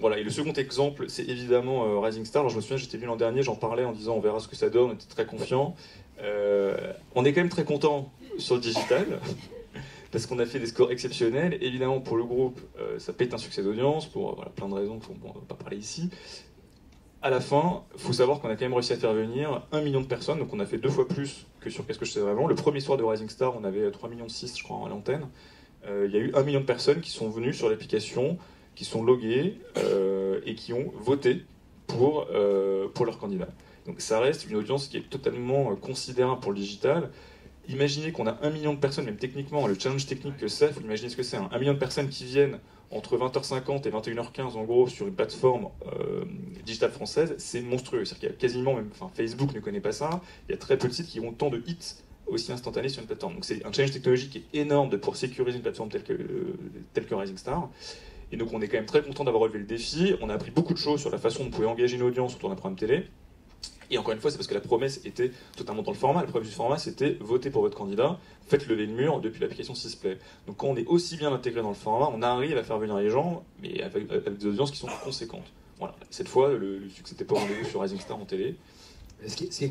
Voilà, et le second exemple, c'est évidemment Rising Star. Alors, je me souviens, j'étais venu l'an dernier, j'en parlais en disant on verra ce que ça donne, on était très confiants. On est quand même très content sur le digital, parce qu'on a fait des scores exceptionnels. Évidemment, pour le groupe, ça peut être un succès d'audience, pour voilà, plein de raisons qu'on ne va pas parler ici. À la fin, il faut savoir qu'on a quand même réussi à faire venir 1 million de personnes, donc on a fait 2 fois plus que sur Qu'est-ce que je sais vraiment. Le premier soir de Rising Star, on avait 3,6 millions, je crois, à l'antenne. Il y a eu 1 million de personnes qui sont venues sur l'application, qui sont loguées et qui ont voté pour leur candidat. Donc ça reste une audience qui est totalement considérable pour le digital. Imaginez qu'on a 1 million de personnes, même techniquement, le challenge technique que c'est, il faut imaginer ce que c'est, 1 million de personnes qui viennent entre 20h50 et 21h15 en gros sur une plateforme digitale française, c'est monstrueux. C'est-à-dire qu'il y a quasiment, même, enfin, Facebook ne connaît pas ça, il y a très peu de sites qui ont tant de hits aussi instantanés sur une plateforme. Donc c'est un challenge technologique qui est énorme pour sécuriser une plateforme telle que Rising Star. Et donc on est quand même très content d'avoir relevé le défi. On a appris beaucoup de choses sur la façon dont on pouvait engager une audience autour d'un programme télé. Et encore une fois, c'est parce que la promesse était totalement dans le format. La promesse du format, c'était votez pour votre candidat, faites lever le mur depuis l'application Sisplay. Donc quand on est aussi bien intégré dans le format, on arrive à faire venir les gens, mais avec des audiences qui sont conséquentes. Voilà. Cette fois, le succès n'était pas au rendez-vous sur Rising Star en télé. Ce qui est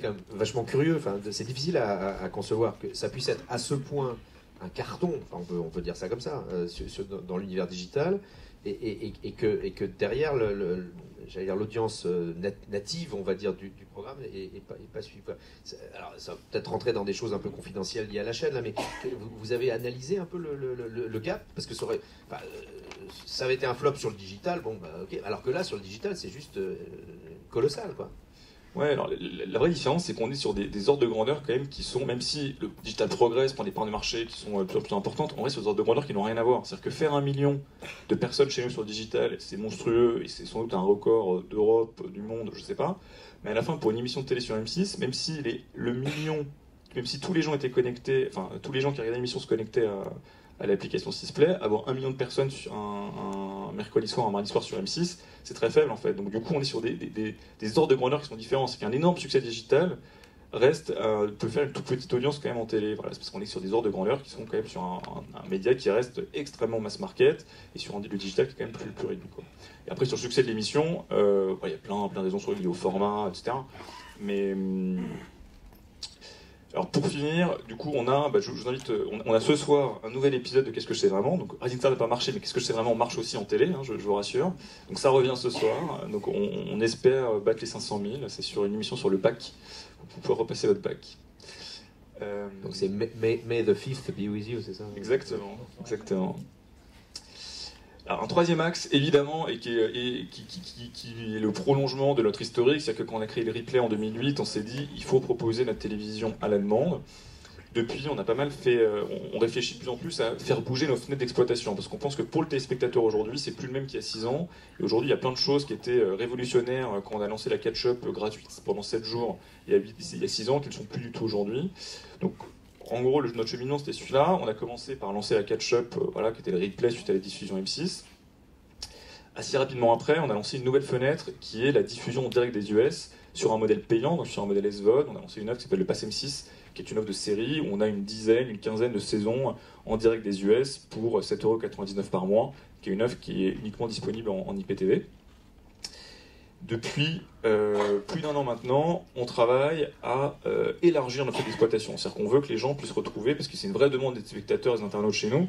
quand même vachement curieux, c'est difficile à concevoir que ça puisse être à ce point un carton, on peut dire ça comme ça, dans l'univers digital, et que derrière j'allais dire l'audience native, on va dire, du programme est pas suivie. Alors, ça va peut-être rentrer dans des choses un peu confidentielles liées à la chaîne, là, mais vous avez analysé un peu le gap, parce que ça avait été un flop sur le digital, ok, alors que là, sur le digital, c'est juste colossal, quoi. Ouais, alors la vraie différence, c'est qu'on est sur des ordres de grandeur quand même qui sont, même si le digital progresse, prend des parts de marché qui sont de plus en plus importantes, on reste sur des ordres de grandeur qui n'ont rien à voir. C'est-à-dire que faire 1 million de personnes chez nous sur le digital, c'est monstrueux et c'est sans doute un record d'Europe, du monde, je sais pas. Mais à la fin, pour une émission de télé sur M6, même si même si tous les gens étaient connectés, enfin tous les gens qui regardaient l'émission se connectaient à l'application Sisplay, avoir 1 million de personnes sur un mercredi soir, un mardi soir sur M6, c'est très faible en fait. Donc du coup, on est sur des ordres de grandeur qui sont différents. C'est qu'un énorme succès digital peut faire une toute petite audience quand même en télé. Voilà, c'est parce qu'on est sur des ordres de grandeur qui sont quand même sur un média qui reste extrêmement mass market et sur le digital qui est quand même plus réduit, quoi. Et après, sur le succès de l'émission, il y a plein de raisons liées au format, etc. Mais alors pour finir, du coup, je vous invite, on a ce soir un nouvel épisode de Qu'est-ce que je sais vraiment. Donc Rising Star n'a pas marché, mais Qu'est-ce que je sais vraiment marche aussi en télé, je vous rassure. Donc ça revient ce soir. Donc on espère battre les 500 000. C'est sur une émission sur le bac. Vous pouvez repasser votre bac. Donc c'est May the 5th be with you, c'est ça? Exactement. Alors, un troisième axe, évidemment, et qui est le prolongement de notre historique, c'est-à-dire que quand on a créé le replay en 2008, on s'est dit il faut proposer notre télévision à la demande. Depuis, on a pas mal fait, on réfléchit de plus en plus à faire bouger nos fenêtres d'exploitation, parce qu'on pense que pour le téléspectateur aujourd'hui, c'est plus le même qu'il y a 6 ans. Et aujourd'hui, il y a plein de choses qui étaient révolutionnaires quand on a lancé la catch-up gratuite pendant 7 jours il y a 6 ans, qui ne sont plus du tout aujourd'hui. Donc, en gros, notre cheminement, c'était celui-là. On a commencé par lancer la catch-up, qui était le replay suite à la diffusion M6. Assez rapidement après, on a lancé une nouvelle fenêtre qui est la diffusion en direct des US sur un modèle payant, donc sur un modèle SVOD. On a lancé une offre qui s'appelle le Pass M6, qui est une offre de série où on a une quinzaine de saisons en direct des US pour 7,99€ par mois, qui est une offre qui est uniquement disponible en IPTV. Depuis plus d'1 an maintenant, on travaille à élargir notre d'exploitation. C'est-à-dire qu'on veut que les gens puissent retrouver, parce que c'est une vraie demande des spectateurs et des internautes chez nous,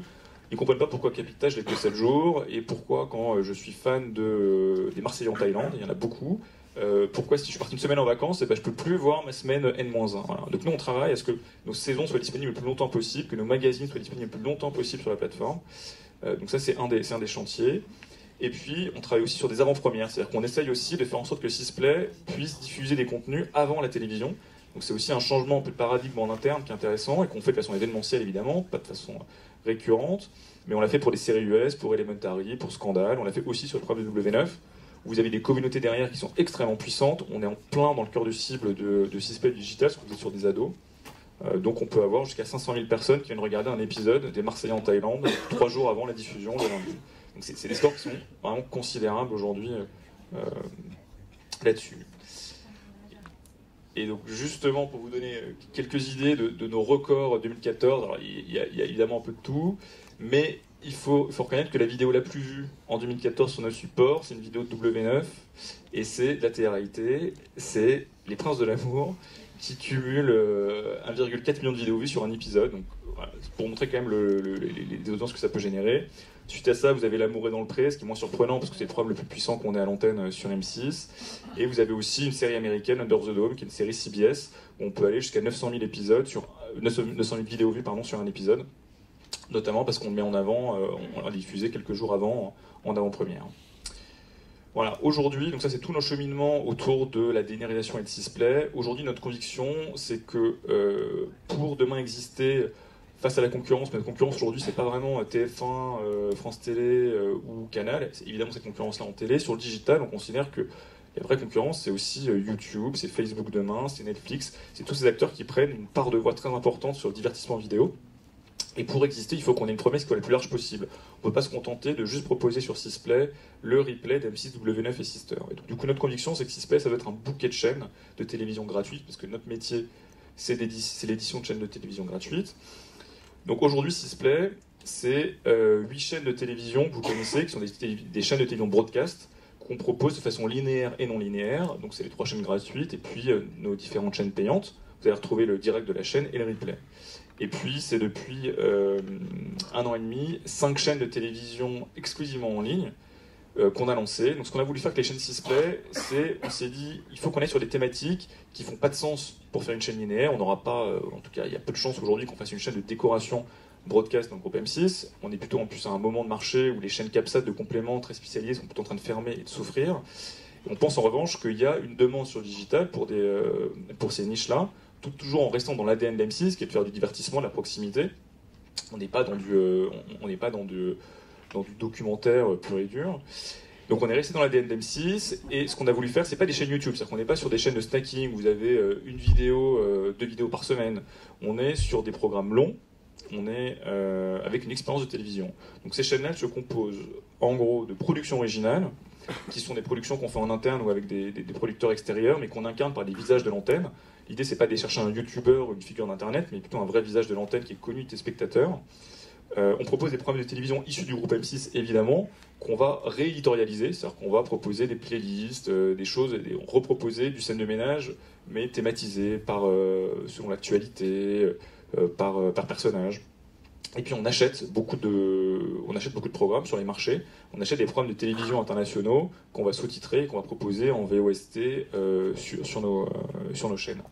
ils ne comprennent pas pourquoi Capital, je l'ai que 7 jours, et pourquoi quand je suis fan des Marseillais en Thaïlande, il y en a beaucoup, pourquoi si je suis parti une semaine en vacances, je ne peux plus voir ma semaine N-1. Voilà. Donc nous on travaille à ce que nos saisons soient disponibles le plus longtemps possible, que nos magazines soient disponibles le plus longtemps possible sur la plateforme. Donc ça c'est un des chantiers. Et puis, on travaille aussi sur des avant-premières, c'est-à-dire qu'on essaye aussi de faire en sorte que Sisplay puisse diffuser des contenus avant la télévision. Donc c'est aussi un changement un peu de paradigme en interne qui est intéressant et qu'on fait de façon événementielle évidemment, pas de façon récurrente, mais on l'a fait pour les séries US, pour Elementary, pour Scandale, on l'a fait aussi sur le programme de W9, où vous avez des communautés derrière qui sont extrêmement puissantes, on est en plein dans le cœur de cible de Sisplay Digital, parce que vous êtes sur des ados. Donc on peut avoir jusqu'à 500 000 personnes qui viennent regarder un épisode des Marseillais en Thaïlande 3 jours avant la diffusion le lundi. Donc c'est des scores qui sont vraiment considérables aujourd'hui là-dessus. Et donc justement pour vous donner quelques idées de nos records 2014, alors il y a évidemment un peu de tout, mais il faut reconnaître que la vidéo la plus vue en 2014 sur notre support, c'est une vidéo de W9, et c'est de la télé-réalité, c'est Les Princes de l'amour, qui cumule 1,4 million de vidéos vues sur un épisode. Donc, voilà, pour montrer quand même les audiences que ça peut générer. Suite à ça, vous avez L'amour est dans le pré, ce qui est moins surprenant parce que c'est le programme le plus puissant qu'on ait à l'antenne sur M6. Et vous avez aussi une série américaine, Under the Dome, qui est une série CBS, où on peut aller jusqu'à 900 000 vidéos vues sur un épisode. Notamment parce qu'on le met en avant, on l'a diffusé quelques jours avant, en avant-première. Voilà, aujourd'hui, donc ça c'est tout notre cheminement autour de la dénérialisation et de Sisplay. Aujourd'hui, notre conviction, c'est que pour demain exister face à la concurrence, mais la concurrence aujourd'hui, c'est pas vraiment TF1, France Télé ou Canal, c'est évidemment cette concurrence-là en télé. Sur le digital, on considère que la vraie concurrence, c'est aussi YouTube, c'est Facebook demain, c'est Netflix, c'est tous ces acteurs qui prennent une part de voix très importante sur le divertissement vidéo. Et pour exister, il faut qu'on ait une promesse qui soit la plus large possible. On ne peut pas se contenter de juste proposer sur Sisplay le replay d'M6, W9 et Sister. Et donc, du coup, notre conviction, c'est que Sisplay, ça doit être un bouquet de chaînes de télévision gratuites, parce que notre métier, c'est l'édition de chaînes de télévision gratuites. Donc aujourd'hui, Sisplay, c'est 8 chaînes de télévision que vous connaissez, qui sont des chaînes de télévision broadcast, qu'on propose de façon linéaire et non linéaire. Donc c'est les 3 chaînes gratuites, et puis nos différentes chaînes payantes. Vous allez retrouver le direct de la chaîne et le replay. Et puis, c'est depuis 1 an et demi, 5 chaînes de télévision exclusivement en ligne qu'on a lancées. Donc, ce qu'on a voulu faire avec les chaînes Sisplay, c'est, on s'est dit, il faut qu'on aille sur des thématiques qui font pas de sens pour faire une chaîne linéaire. On n'aura pas, en tout cas, il y a peu de chances aujourd'hui qu'on fasse une chaîne de décoration broadcast dans le groupe M6. On est plutôt en plus à un moment de marché où les chaînes CAPSAT de compléments très spécialisées sont plutôt en train de fermer et de souffrir. Et on pense en revanche qu'il y a une demande sur le digital pour ces niches-là, toujours en restant dans l'ADN d'M6, qui est de faire du divertissement, de la proximité. On n'est pas dans du documentaire pur et dur. Donc on est resté dans l'ADN d'M6, et ce qu'on a voulu faire, c'est pas des chaînes YouTube, c'est-à-dire qu'on n'est pas sur des chaînes de snacking où vous avez une vidéo, 2 vidéos par semaine. On est sur des programmes longs, on est avec une expérience de télévision. Donc ces chaînes-là se composent en gros de productions originales, qui sont des productions qu'on fait en interne ou avec des producteurs extérieurs, mais qu'on incarne par des visages de l'antenne. L'idée, c'est pas d'aller chercher un youtubeur ou une figure d'internet, mais plutôt un vrai visage de l'antenne qui est connu des spectateurs. On propose des programmes de télévision issus du groupe M6, évidemment, qu'on va rééditorialiser, c'est-à-dire qu'on va proposer des playlists, des choses, et reproposer du scène de ménage, mais thématisé selon l'actualité, par personnage. Et puis on achète beaucoup de programmes sur les marchés. On achète des programmes de télévision internationaux qu'on va sous-titrer et qu'on va proposer en VOST sur nos chaînes.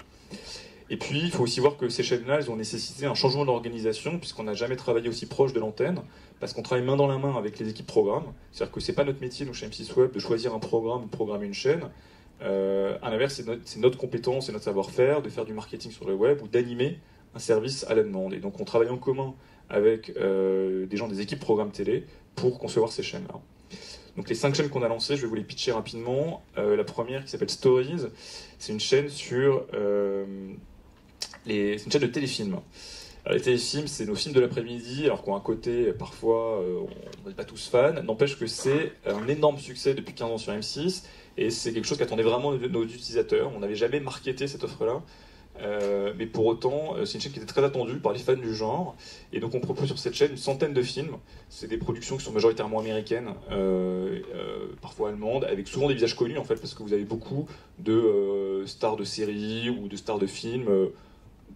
Et puis il faut aussi voir que ces chaînes-là, elles ont nécessité un changement d'organisation puisqu'on n'a jamais travaillé aussi proche de l'antenne, parce qu'on travaille main dans la main avec les équipes programmes. C'est-à-dire que c'est pas notre métier, nous chez M6 Web, de choisir un programme ou de programmer une chaîne. À l'inverse, c'est notre compétence et notre savoir-faire de faire du marketing sur le web ou d'animer un service à la demande. Et donc on travaille en commun avec des gens des équipes programmes télé pour concevoir ces chaînes-là. Donc les 5 chaînes qu'on a lancées, je vais vous les pitcher rapidement. La première qui s'appelle Stories, c'est une chaîne c'est une chaîne de téléfilms. Alors, les téléfilms, c'est nos films de l'après-midi, alors qu'on a un côté, parfois, on n'est pas tous fans. N'empêche que c'est un énorme succès depuis 15 ans sur M6, et c'est quelque chose qu'attendaient vraiment nos utilisateurs. On n'avait jamais marketé cette offre-là. Mais pour autant, c'est une chaîne qui était très attendue par les fans du genre, et donc on propose sur cette chaîne une centaine de films. C'est des productions qui sont majoritairement américaines, parfois allemandes, avec souvent des visages connus en fait, parce que vous avez beaucoup de stars de séries ou de stars de films,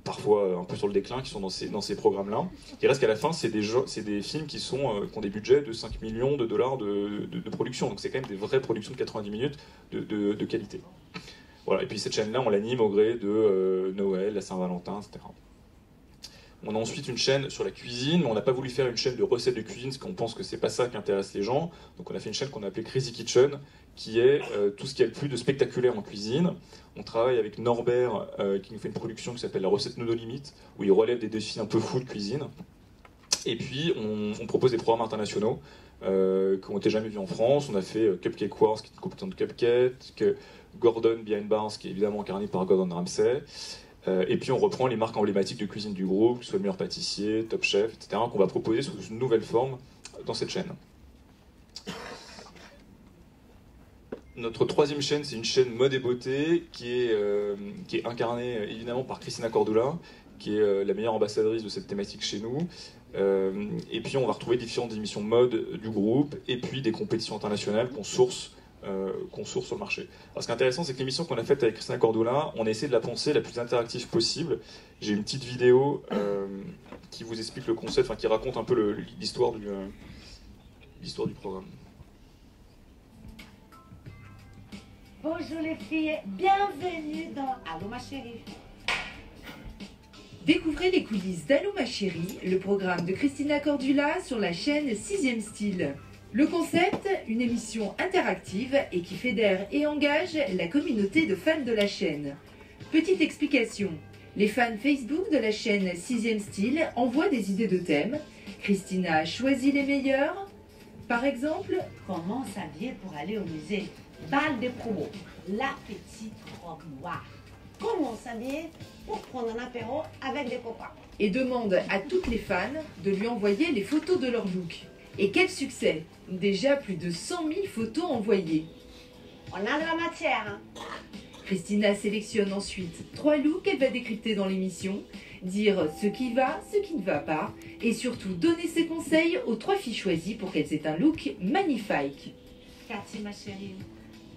parfois un peu sur le déclin, qui sont dans ces programmes-là. Il reste qu'à la fin, c'est des films qui ont des budgets de 5 millions de dollars de production, donc c'est quand même des vraies productions de 90 minutes de qualité. Voilà. Et puis cette chaîne-là, on l'anime au gré de Noël, la Saint-Valentin, etc. On a ensuite une chaîne sur la cuisine, mais on n'a pas voulu faire une chaîne de recettes de cuisine, parce qu'on pense que c'est pas ça qui intéresse les gens. Donc on a fait une chaîne qu'on a appelée Crazy Kitchen, qui est tout ce qu'il y a de plus de spectaculaire en cuisine. On travaille avec Norbert, qui nous fait une production qui s'appelle La Recette No Limite, où il relève des défis un peu fous de cuisine. Et puis on propose des programmes internationaux qui n'ont été jamais vus en France. On a fait Cupcake Wars, qui est une compétition de cupcake, Gordon Behind Bars, qui est évidemment incarné par Gordon Ramsay. Et puis on reprend les marques emblématiques de cuisine du groupe, que ce soit le meilleur pâtissier, Top Chef, etc., qu'on va proposer sous une nouvelle forme dans cette chaîne. Notre troisième chaîne, c'est une chaîne mode et beauté qui est incarnée évidemment par Christina Cordula, qui est la meilleure ambassadrice de cette thématique chez nous. Et puis on va retrouver différentes émissions mode du groupe, et puis des compétitions internationales qu'on source sur le marché. Alors, ce qui est intéressant, c'est que l'émission qu'on a faite avec Christina Cordula, on a essayé de la penser la plus interactive possible. J'ai une petite vidéo qui vous explique le concept, qui raconte un peu l'histoire du programme. Bonjour les filles, bienvenue dans Allô ma chérie. Découvrez les coulisses d'Allô ma chérie, le programme de Christina Cordula sur la chaîne 6e Style. Le concept, une émission interactive et qui fédère et engage la communauté de fans de la chaîne. Petite explication, les fans Facebook de la chaîne 6e Style envoient des idées de thèmes. Christina choisit les meilleurs. Par exemple, Comment s'habiller pour aller au musée? Balle de promo, la petite robe noire. Comment s'habiller pour prendre un apéro avec des copains? et demande à toutes les fans de lui envoyer les photos de leur look. Et quel succès! Déjà plus de 100 000 photos envoyées. On a de la matière, hein? Christina sélectionne ensuite 3 looks qu'elle va décrypter dans l'émission, dire ce qui va, ce qui ne va pas, et surtout donner ses conseils aux 3 filles choisies pour qu'elles aient un look magnifique. Cathy, ma chérie,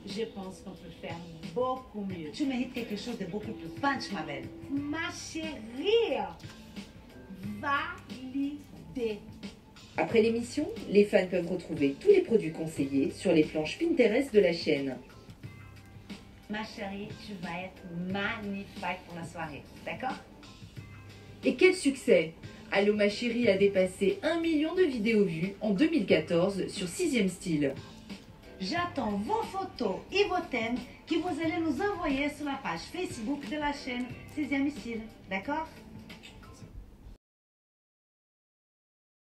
je pense qu'on peut faire beaucoup mieux. Tu mérites quelque chose de beaucoup plus punch, ma belle. Ma chérie, validé. Après l'émission, les fans peuvent retrouver tous les produits conseillés sur les planches Pinterest de la chaîne. Ma chérie, tu vas être magnifique pour la soirée, d'accord? Et quel succès! Allô ma chérie a dépassé 1 million de vidéos vues en 2014 sur 6e Style. J'attends vos photos et vos thèmes que vous allez nous envoyer sur la page Facebook de la chaîne 6e Style, d'accord?